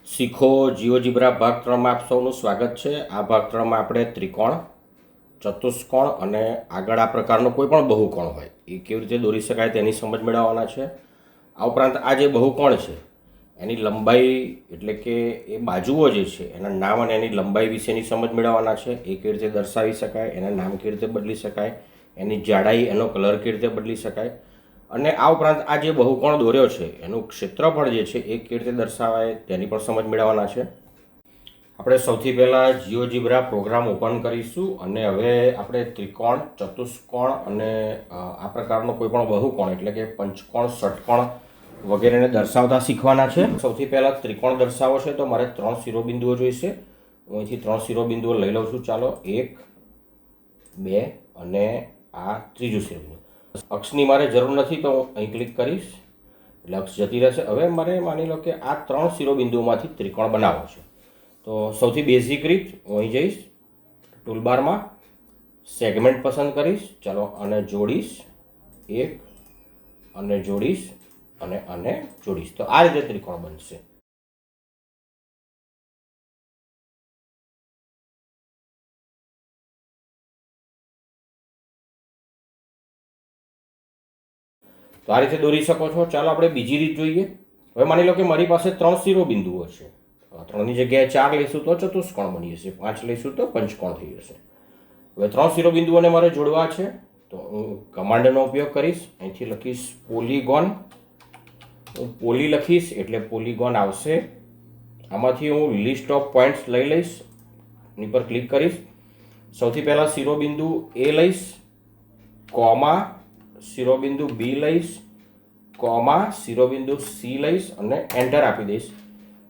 શીખો જીઓજીબ્રા ભાગ 3માં આપ સૌનું સ્વાગત છે। આ ભાગ 3માં આપણે ત્રિકોણ, ચતુષ્કોણ અને આગળ આ પ્રકારનો કોઈ પણ બહુકોણ હોય એ કેવી રીતે દોરી શકાય તેની સમજ મેળવવાના છે। આ ઉપરાંત આ જે બહુકોણ છે એની લંબાઈ એટલે કે એ બાજુઓ જે છે એના નામ અને એની લંબાઈ વિશેની સમજ મેળવવાના છે। એ કેવી રીતે દર્શાવી શકાય, એના નામ કેવી રીતે બદલી શકાય, એની જાડાઈ, એનો કલર કેવી રીતે બદલી શકાય અને આ ઉપરાંત આ જે બહુકોણ દોર્યો છે એનું ક્ષેત્રફળ જે છે એ કેવી રીતે દર્શાવાય તેની પણ સમજ મેળવવાના છે। આપણે સૌથી પહેલાં જીઓજીબ્રા પ્રોગ્રામ ઓપન કરીશું અને હવે આપણે ત્રિકોણ, ચતુષ્કોણ અને આ પ્રકારનો કોઈ પણ બહુકોણ એટલે કે પંચકોણ, ષટકોણ વગેરેને દર્શાવતા શીખવાના છે। સૌથી પહેલાં ત્રિકોણ દર્શાવો છે તો મારે 3 શિરોબિંદુઓ જોઈશે। હું અહીંથી 3 શિરોબિંદુઓ લઈ લઉં છું। ચાલો 1, 2 અને આ ત્રીજું શિરોબિંદુ। અક્ષની મારે જરૂર નથી તો હું અહીં ક્લિક કરીશ એટલે અક્ષ જતી રહેશે। હવે મારે માની લો કે આ 3 શિરોબિંદુઓમાંથી ત્રિકોણ બનાવવો છે તો સૌથી બેઝિક રીત હું અહીં જઈશ, ટૂલબારમાં સેગમેન્ટ પસંદ કરીશ। ચાલો આને જોડીશ, એક અને જોડીશ અને જોડીશ તો આ રીતે ત્રિકોણ બનશે। તો આ રીતે દોરી શકો છો। ચાલો આપણે બીજી રીત જોઈએ। હવે માની લો કે મારી પાસે 3 શિરોબિંદુઓ છે, 3ની જગ્યાએ 4 લઈશું તો ચતુષ્કોણ બની જશે, 5 લઈશું તો પંચકોણ થઈ જશે। હવે 3 શિરોબિંદુઓને મારે જોડવા છે તો હું કમાન્ડનો ઉપયોગ કરીશ। અહીંથી લખીશ પોલીગોન, હું પોલી લખીશ એટલે પોલીગોન આવશે। આમાંથી હું લિસ્ટ ઓફ પોઈન્ટ્સ લઈ લઈશ, એની પર ક્લિક કરીશ। સૌથી પહેલાં શિરોબિંદુ એ લઈશ, કોમા શિરોબિંદુ બી લઈશ, કોમા શિરોબિંદુ સી લઈશ અને એન્ટર આપી દઈશ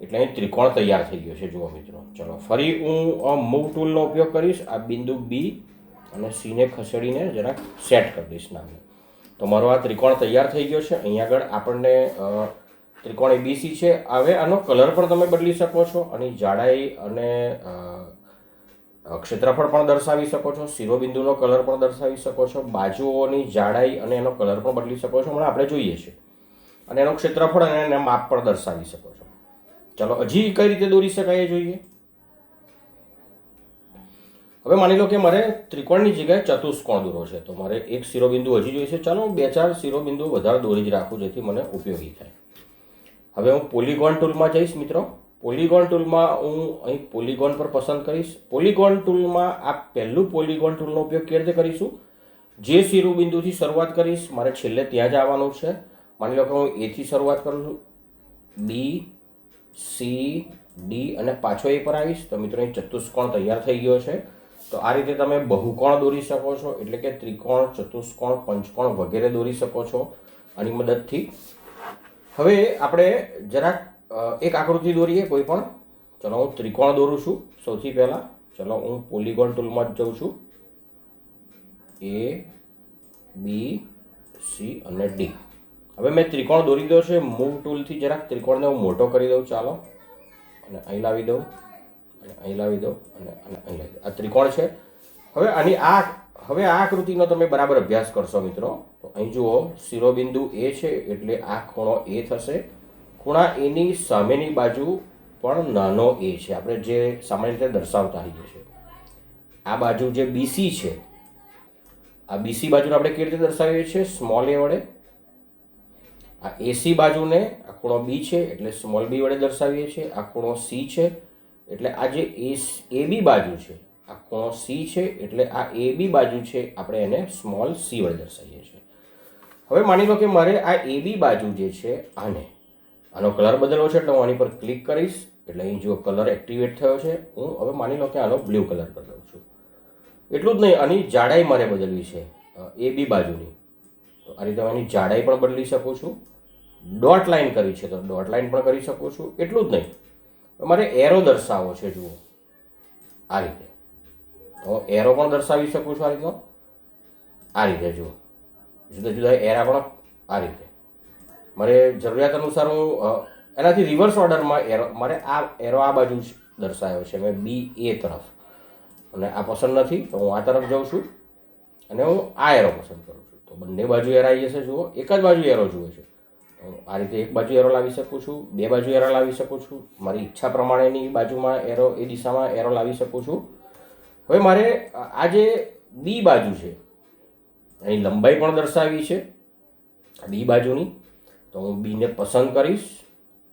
એટલે અહીં ત્રિકોણ તૈયાર થઈ ગયો છે। જુઓ મિત્રો, ચલો ફરી હું મૂવ ટૂલનો ઉપયોગ કરીશ। આ બિંદુ બી અને સીને ખસેડીને જરાક સેટ કરી દઈશ નામને તો મારો આ ત્રિકોણ તૈયાર થઈ ગયો છે। અહીં આગળ આપણને ત્રિકોણ એબીસી છે। હવે આનો કલર પણ તમે બદલી શકો છો, આની જાડાઈ અને ક્ષેત્રફળ પણ દર્શાવી શકો છો, શિરોબિંદુનો કલર પણ દર્શાવી શકો છો, બાજુઓની જાડાઈ અને એનો કલર પણ બદલી શકો છો, હમણાં આપણે જોઈએ છે, અને એનો ક્ષેત્રફળ અને એના માપ પણ દર્શાવી શકો છો। ચાલો હજી કઈ રીતે દોરી શકાય એ જોઈએ। હવે માની લો કે મારે ત્રિકોણની જગ્યાએ ચતુષ્કોણ દોરવો છે તો મારે એક શિરોબિંદુ હજી જોઈશે। ચાલો હું 2-4 શિરોબિંદુ વધારે દોરી જ રાખું જેથી મને ઉપયોગી થાય। હવે હું પોલીગોન ટૂલમાં જઈશ મિત્રો। પોલીગોન ટૂલમાં હું અહીં પોલીગોન પર પસંદ કરીશ। પોલીગોન ટૂલમાં આ પહેલું પોલીગોન ટૂલનો ઉપયોગ કેવી રીતે કરીશું, જે શિરોબિંદુથી શરૂઆત કરીશ મારે છેલ્લે ત્યાં જ આવવાનું છે। માની લો કે હું એથી શરૂઆત કરું છું, બી, સી, ડી અને પાછો એ પર આવીશ તો મિત્રો અહીં ચતુષ્કોણ તૈયાર થઈ ગયો છે। તો આ રીતે તમે બહુકોણ દોરી શકો છો એટલે કે ત્રિકોણ, ચતુષ્કોણ, પંચકોણ વગેરે દોરી શકો છો આની મદદથી। હવે આપણે જરાક એક આકૃતિ દોરીએ કોઈ પણ। ચલો હું ત્રિકોણ દોરું છું સૌથી પહેલાં। ચલો હું પોલીગોન ટૂલમાં જ જઉં છું, એ, બી, સી અને ડી। હવે મેં ત્રિકોણ દોરી દીધો છે। મૂવ ટૂલથી જરાક ત્રિકોણને હું મોટો કરી દઉં, ચાલો, અને અહીં લાવી દઉં અને અહીં લાવી દઉં અને અહીં લાવી દઉં। આ ત્રિકોણ છે। હવે હવે આ આકૃતિનો તમે બરાબર અભ્યાસ કરશો મિત્રો તો અહીં જુઓ, શિરોબિંદુ એ છે એટલે આ ખૂણો એ થશે, ખૂણા એની સામેની બાજુ પણ નાનો એ છે, આપણે જે સામાન્ય રીતે દર્શાવતા હોઈએ છીએ। આ બાજુ જે બીસી છે, આ બીસી બાજુને આપણે કેવી રીતે દર્શાવીએ છીએ, સ્મોલ એ વડે। આ એસી બાજુને, આ ખૂણો બી છે એટલે સ્મોલ બી વડે દર્શાવીએ છીએ। આ ખૂણો સી છે એટલે આ જે એ બી બાજુ છે, આ ખૂણો સી છે એટલે આ એ બી બાજુ છે, આપણે એને સ્મોલ સી વડે દર્શાવીએ છીએ। હવે માની લો કે મારે આ એ બી બાજુ જે છે આનો કલર બદલવો છે એટલે હું આની પર ક્લિક કરીશ એટલે અહીં જો કલર એક્ટિવેટ થયો છે। હું હવે માની લો કે આનો બ્લુ કલર કરી દઉં છું। એટલું જ નહીં, આની જાડાઈ મારે બદલવી છે એ બી બાજુની તો આ રીતે આની જાડાઈ પણ બદલી શકું છું। ડોટ લાઇન કરવી છે તો ડોટ લાઇન પણ કરી શકું છું। એટલું જ નહીં, મારે એરો દર્શાવવો છે, જુઓ આ રીતે તો એરો પણ દર્શાવી શકું છું। આ રીતે જુઓ, જુદા જુદા એરા પણ આ રીતે મારે જરૂરિયાત અનુસાર હું એનાથી રિવર્સ ઓર્ડરમાં એરો, મારે આ એરો આ બાજુ દર્શાવ્યો છે મેં બી એ તરફ, અને આ પસંદ નથી તો હું આ તરફ જાઉં છું અને હું આ એરો પસંદ કરું છું તો બંને બાજુ એરા આવી જશે। જુઓ, એક જ બાજુ એરો જુએ છે આ રીતે એક બાજુ એરો લાવી શકું છું, બે બાજુ એરો લાવી શકું છું, મારી ઈચ્છા પ્રમાણેની બાજુમાં એરો એ દિશામાં એરો લાવી શકું છું. હવે મારે આ જે બી બાજુ છે એની લંબાઈ પણ દર્શાવી છે બી બાજુની, તો હું બીને પસંદ કરીશ.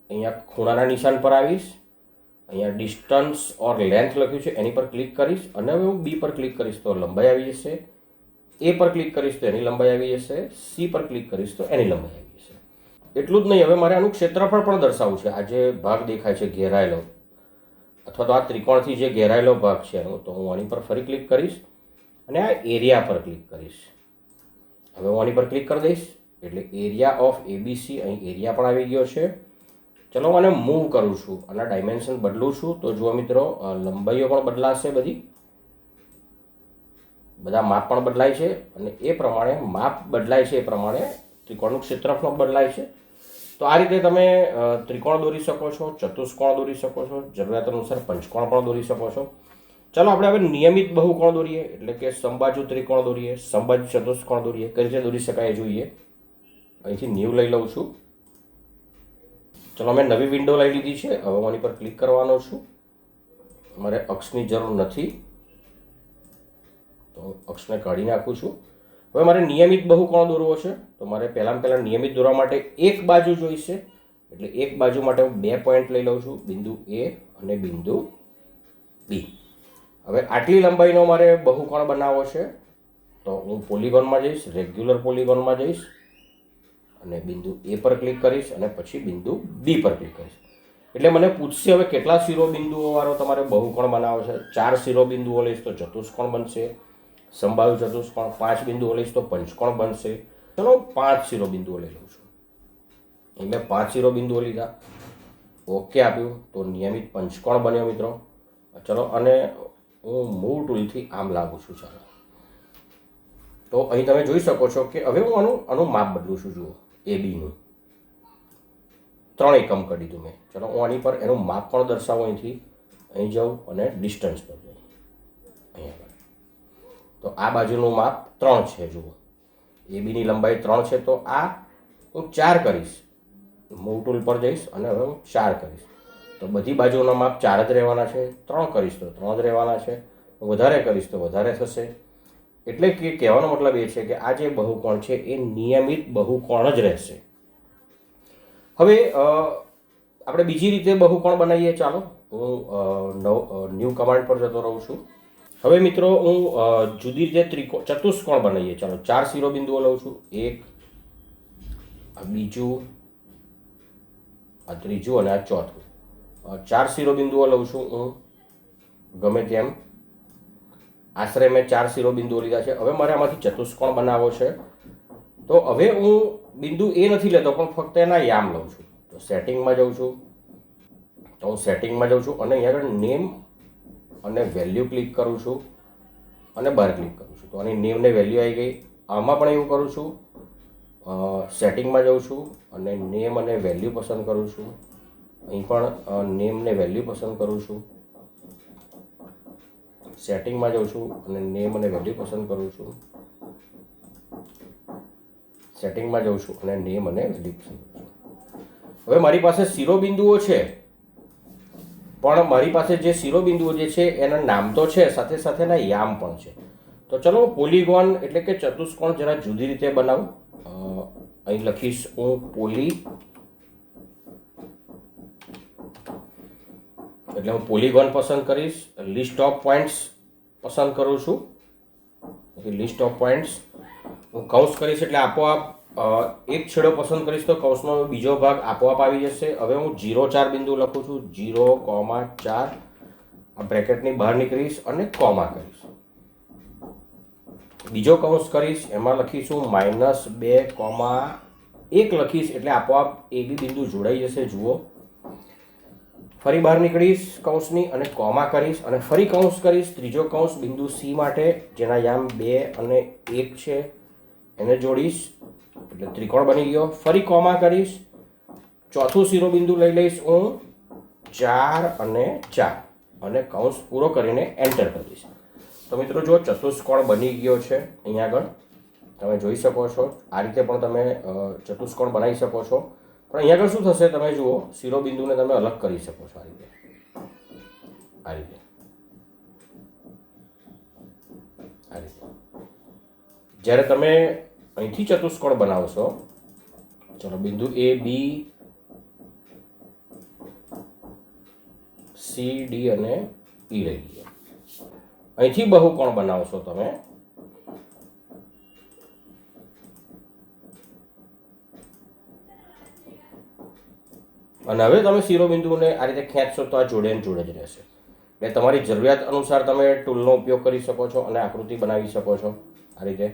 અહીંયા ખૂણાના નિશાન પર આવીશ, અહીંયા ડિસ્ટન્સ ઓર લેન્થ લખ્યું છે એની પર ક્લિક કરીશ અને હવે હું બી પર ક્લિક કરીશ તો લંબાઈ આવી જશે, એ પર ક્લિક કરીશ તો એની લંબાઈ આવી જશે, સી પર ક્લિક કરીશ તો એની લંબાઈ આવી જશે. એટલું જ નહીં, હવે મારે આનું ક્ષેત્રફળ પણ દર્શાવવું છે. આ જે ભાગ દેખાય છે ઘેરાયેલો અથવા તો આ ત્રિકોણથી જે ઘેરાયેલો ભાગ છે એનો, તો હું આની પર ફરી ક્લિક કરીશ અને આ એરિયા પર ક્લિક કરીશ. હવે હું આની પર ક્લિક કરી દઈશ એટલે એરિયા ઓફ એબીસી, અહીં એરિયા પણ આવી ગયો છે. ચલો હું આને મૂવ કરું છું, આના ડાયમેન્શન બદલું છું તો જુઓ મિત્રો લંબાઈઓ પણ બદલાશે, બધા માપ પણ બદલાય છે અને એ પ્રમાણે માપ બદલાય છે એ પ્રમાણે ત્રિકોણનું ક્ષેત્રફળ બદલાય છે. તો આ રીતે તમે ત્રિકોણ દોરી શકો છો, ચતુષ્કોણ દોરી શકો છો, જરૂરિયાત અનુસાર પંચકોણ પણ દોરી શકો છો. ચાલો આપણે હવે નિયમિત બહુકોણ દોરીએ, એટલે કે સમબાજુ ત્રિકોણ દોરીએ, સમબાજુ ચતુષ્કોણ દોરીએ. કઈ રીતે દોરી શકાય એ જોઈએ. અહીંથી ન્યૂ લઈ લઉં છું. ચલો મેં નવી વિન્ડો લઈ લીધી છે. હવે હું આની પર ક્લિક કરવાનો છું. મારે અક્ષની જરૂર નથી તો હું અક્ષને કાઢી નાખું છું. હવે મારે નિયમિત બહુકોણ દોરવો છે તો મારે પહેલાં નિયમિત દોરવા માટે એક બાજુ જોઈશે, એટલે એક બાજુ માટે હું 2 પોઈન્ટ લઈ લઉં છું, બિંદુ એ અને બિંદુ બી. હવે આટલી લંબાઈનો મારે બહુકોણ બનાવવો છે તો હું પોલિગોનમાં જઈશ, રેગ્યુલર પોલિગોનમાં જઈશ અને બિંદુ એ પર ક્લિક કરીશ અને પછી બિંદુ બી પર ક્લિક કરીશ. એટલે મને પૂછશે હવે કેટલા શિરોબિંદુઓ વાળો તમારે બહુકોણ બનાવવો છે. 4 શિરોબિંદુઓ લઈશ તો ચતુષ્કોણ બનશે, સમબાહુ ચતુષ્કોણ. 5 બિંદુઓ લઈશ તો પંચકોણ બનશે. ચલો 5 શિરોબિંદુઓ લઈ લઉં છું. અહીં મેં 5 શિરોબિંદુઓ લીધા, ઓકે આપ્યું તો નિયમિત પંચકોણ બન્યો મિત્રો. ચલો અને હું મૂવ ટૂલથી આમ લાવું છું. ચાલો તો અહીં તમે જોઈ શકો છો કે હવે હું આનું માપ બદલું છું. જુઓ એ બીનું 3 એકમ કરી દીધું મેં. ચલો હું આની પર એનું માપ પણ દર્શાવું. અહીંથી અહીં જાઉં અને ડિસ્ટન્સ પર જાઉં. અહીંયા તો આ બાજુનું માપ 3 છે. જુઓ એ બીની લંબાઈ 3 છે તો આ હું 4 કરીશ. મૂવ ટૂલ પર જઈશ અને હવે હું 4 કરીશ તો બધી બાજુના માપ 4 જ રહેવાના છે. 3 કરીશ તો 3 જ રહેવાના છે. વધારે કરીશ તો વધારે થશે. એટલે કે કહેવાનો મતલબ એ છે કે આ જે બહુકોણ છે એ નિયમિત બહુકોણ જ રહેશે. હવે આપણે બીજી રીતે બહુકોણ બનાવીએ. ચાલો હું ન્યૂ કમાન્ડ પર જતો રહું છું. હવે મિત્રો હું જુદી રીતે ચતુષ્કોણ બનાવીએ. ચાલો 4 શિરોબિંદુઓ લઉં છું. 1, આ બીજું, આ ત્રીજું અને આ ચોથું. 4 શિરોબિંદુઓ લઉં છું હું ગમે તેમ. આશરે મેં 4 શિરોબિંદુઓ લીધા છે. હવે મારે આમાંથી ચતુષ્કોણ બનાવવો છે તો હવે હું બિંદુ એ નથી લેતો પણ ફક્ત એના યામ લઉં છું. તો સેટિંગમાં જાઉં છું, અને અહીંયા આગળ નેમ અને વેલ્યુ ક્લિક કરું છું અને બાર ક્લિક કરું છું તો આની નેમ ને વેલ્યુ આવી ગઈ. આમાં પણ એવું કરું છું, સેટિંગમાં જાઉં છું અને નેમ અને વેલ્યુ પસંદ કરું છું. અહીં પણ નેમ ને વેલ્યુ પસંદ કરું છું, સેટિંગમાં જાઉં છું અને નેમ અને વેલ્યુ પસંદ કરું છું, સેટિંગમાં જાઉં છું અને નેમ અને વેલ્યુ પસંદ કરું છું. હવે મારી પાસે શિરોબિંદુઓ છે પણ મારી પાસે જે શિરોબિંદુઓ જે છે એના નામ તો છે, સાથે સાથેના યામ પણ છે. તો ચલો પોલિગોન એટલે કે ચતુષ્કોણ જરા જુદી રીતે બનાવું. અહીં લખીશ હું એટલે હું પોલિગોન પસંદ કરીશ. લિસ્ટ ઓફ પોઈન્ટ્સ પસંદ કરું છું. લિસ્ટ ઓફ પોઈન્ટ્સ હું કૌંસ કરીશ એટલે આપોઆપ એક છેડો પસંદ કરીશ તો કૌંસનો બીજો ભાગ આપોઆપ આવી જશે. હવે હું 0, 4 બિંદુ લખું છું. 0, 4 આ બ્રેકેટની બહાર નીકળીશ અને કોમા કરીશ. બીજો કૌંસ કરીશ, એમાં લખીશું -2, 1 લખીશ એટલે આપોઆપ એ બી બિંદુ જોડાઈ જશે. જુઓ ફરી બહાર નીકળીશ કૌંસની અને કોમા કરીશ અને ફરી કૌંસ કરીશ. ત્રીજો કૌંસ બિંદુ સી માટે જેના યામ 2 અને 1 છે એને જોડીશ એટલે ત્રિકોણ બની ગયો. ફરી કોમા કરીશ. ચોથું શિરોબિંદુ લઈ લઈશ હું 4 અને 4 અને કૌંસ પૂરો કરીને એન્ટર કરી દઈશ. તો મિત્રો જો ચતુષ્કોણ બની ગયો છે અહીંયા આગળ. તમે જોઈ શકો છો આ રીતે પણ તમે ચતુષ્કોણ બનાવી શકો છો. પણ અહીંયા આગળ શું થશે તમે જુઓ, શિરોબિંદુને તમે અલગ કરી શકો છો આ રીતે. જ્યારે તમે અહીંથી ચતુષ્કોણ બનાવશો, ચલો બિંદુ A B C D અને E લઈ લઈએ. અહીંથી બહુકોણ બનાવશો તમે, અને હવે તમે શિરોબિંદુને આ રીતે ખેંચશો તો આ જોડે જોડે જ રહેશે. એટલે તમારી જરૂરિયાત અનુસાર તમે ટૂલનો ઉપયોગ કરી શકો છો અને આકૃતિ બનાવી શકો છો આ રીતે.